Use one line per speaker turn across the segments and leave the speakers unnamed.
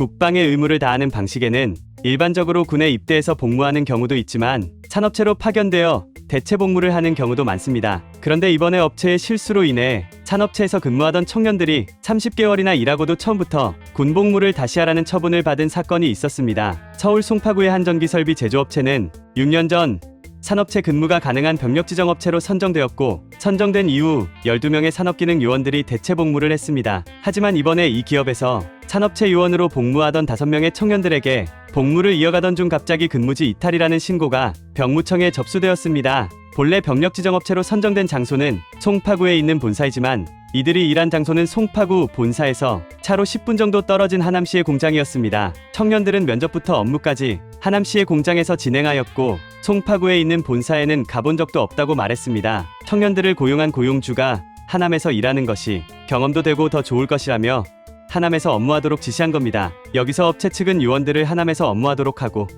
국방의 의무를 다하는 방식에는 일반적으로 군에 입대해서 복무하는 경우도 있지만 산업체로 파견되어 대체 복무를 하는 경우도 많습니다. 그런데 이번에 업체의 실수로 인해 산업체에서 근무하던 청년들이 30개월이나 일하고도 처음부터 군복무를 다시 하라는 처분을 받은 사건이 있었습니다. 서울 송파구의 한 전기설비 제조업체는 6년 전 산업체 근무가 가능한 병력지정업체로 선정되었고 선정된 이후 12명의 산업기능 요원들이 대체 복무를 했습니다. 하지만 이번에 이 기업에서 산업체 요원으로 복무하던 5명의 청년들에게 복무를 이어가던 중 갑자기 근무지 이탈이라는 신고가 병무청에 접수되었습니다. 본래 병력지정업체로 선정된 장소는 송파구에 있는 본사이지만 이들이 일한 장소는 송파구 본사에서 차로 10분 정도 떨어진 하남시의 공장이었습니다. 청년들은 면접부터 업무까지 하남시의 공장에서 진행하였고 송파구에 있는 본사에는 가본 적도 없다고 말했습니다. 청년들을 고용한 고용주가 하남에서 일하는 것이 경험도 되고 더 좋을 것이라며 하남에서 업무하도록 지시한 겁니다. 여기서 업체 측은 요원들을 하남에서 업무하도록 하고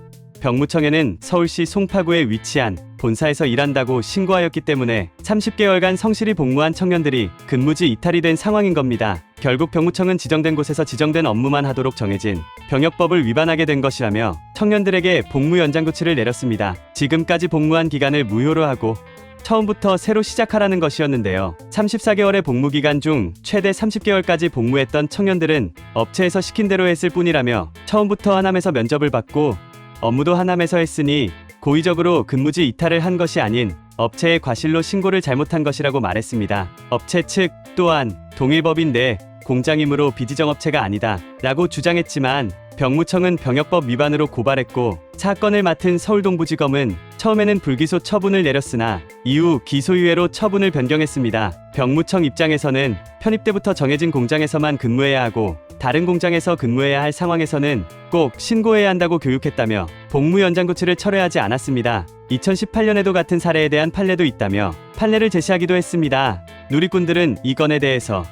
병무청에는 서울시 송파구에 위치한 본사에서 일한다고 신고하였기 때문에 30개월간 성실히 복무한 청년들이 근무지 이탈이 된 상황인 겁니다. 결국 병무청은 지정된 곳에서 지정된 업무만 하도록 정해진 병역법을 위반하게 된 것이라며 청년들에게 복무 연장 조치를 내렸습니다. 지금까지 복무한 기간을 무효로 하고 처음부터 새로 시작하라는 것이었는데요. 34개월의 복무 기간 중 최대 30개월까지 복무했던 청년들은 업체에서 시킨 대로 했을 뿐이라며 처음부터 하남에서 면접을 받고 업무도 하남에서 했으니 고의적으로 근무지 이탈을 한 것이 아닌 업체의 과실로 신고를 잘못한 것이라고 말했습니다. 업체 측 또한 동일법인데 공장이므로 비지정업체가 아니다 라고 주장했지만 병무청은 병역법 위반으로 고발했고 사건을 맡은 서울동부지검은 처음에는 불기소 처분을 내렸으나 이후 기소유예로 처분을 변경했습니다. 병무청 입장에서는 편입 때부터 정해진 공장에서만 근무해야 하고 다른 공장에서 근무해야 할 상황에서는 꼭 신고해야 한다고 교육했다며 복무 연장 조치를 철회하지 않았습니다. 2018년에도 같은 사례에 대한 판례도 있다며 판례를 제시하기도 했습니다. 누리꾼들은 이 건에 대해서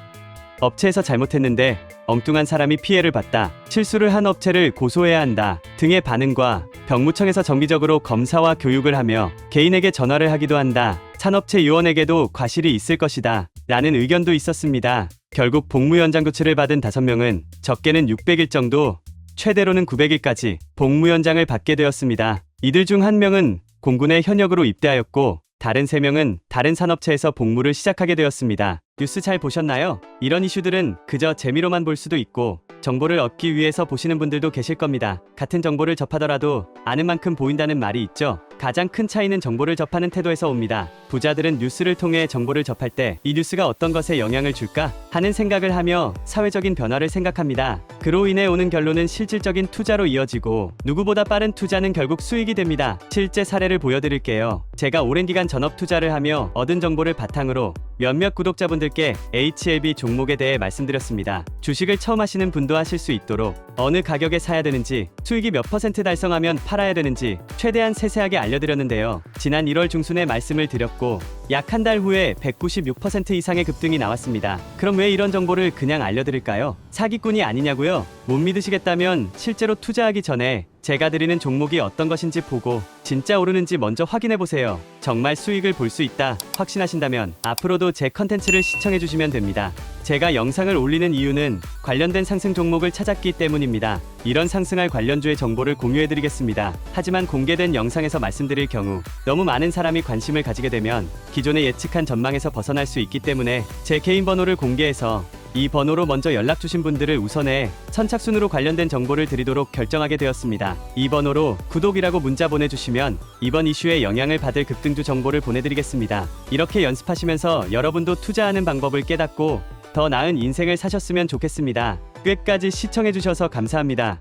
업체에서 잘못했는데 엉뚱한 사람이 피해를 봤다, 실수를 한 업체를 고소해야 한다 등의 반응과 병무청에서 정기적으로 검사와 교육을 하며 개인에게 전화를 하기도 한다, 산업체 요원에게도 과실이 있을 것이다 라는 의견도 있었습니다. 결국 복무 연장 조치를 받은 5명은 적게는 600일 정도, 최대로는 900일까지 복무 연장을 받게 되었습니다. 이들 중 1명은 공군에 현역으로 입대하였고 다른 3명은 다른 산업체에서 복무를 시작하게 되었습니다. 뉴스 잘 보셨나요? 이런 이슈들은 그저 재미로만 볼 수도 있고 정보를 얻기 위해서 보시는 분들도 계실 겁니다. 같은 정보를 접하더라도 아는 만큼 보인다는 말이 있죠. 가장 큰 차이는 정보를 접하는 태도에서 옵니다. 부자들은 뉴스를 통해 정보를 접할 때 이 뉴스가 어떤 것에 영향을 줄까 하는 생각을 하며 사회적인 변화를 생각합니다. 그로 인해 오는 결론은 실질적인 투자로 이어지고 누구보다 빠른 투자는 결국 수익이 됩니다. 실제 사례를 보여드릴게요. 제가 오랜 기간 전업 투자를 하며 얻은 정보를 바탕으로 몇몇 구독자분들께 HLB 종목에 대해 말씀드렸습니다. 주식을 처음 하시는 분도 하실 수 있도록 어느 가격에 사야 되는지, 수익이 몇 % 달성하면 팔아야 되는지 최대한 세세하게 알려드렸는데요. 지난 1월 중순에 말씀을 드렸고 약 한 달 후에 196% 이상의 급등이 나왔습니다. 그럼 왜 이런 정보를 그냥 알려드릴까요? 사기꾼이 아니냐고요? 못 믿으시겠다면 실제로 투자하기 전에 제가 드리는 종목이 어떤 것인지 보고 진짜 오르는지 먼저 확인해보세요. 정말 수익을 볼 수 있다 확신하신다면 앞으로도 제 컨텐츠를 시청해주시면 됩니다. 제가 영상을 올리는 이유는 관련된 상승 종목을 찾았기 때문입니다. 이런 상승할 관련주의 정보를 공유해드리겠습니다. 하지만 공개된 영상에서 말씀드릴 경우 너무 많은 사람이 관심을 가지게 되면 기존에 예측한 전망에서 벗어날 수 있기 때문에 제 개인 번호를 공개해서 이 번호로 먼저 연락 주신 분들을 우선해 선착순으로 관련된 정보를 드리도록 결정하게 되었습니다. 이 번호로 구독이라고 문자 보내주시면 이번 이슈에 영향을 받을 급등주 정보를 보내드리겠습니다. 이렇게 연습하시면서 여러분도 투자하는 방법을 깨닫고 더 나은 인생을 사셨으면 좋겠습니다. 끝까지 시청해주셔서 감사합니다.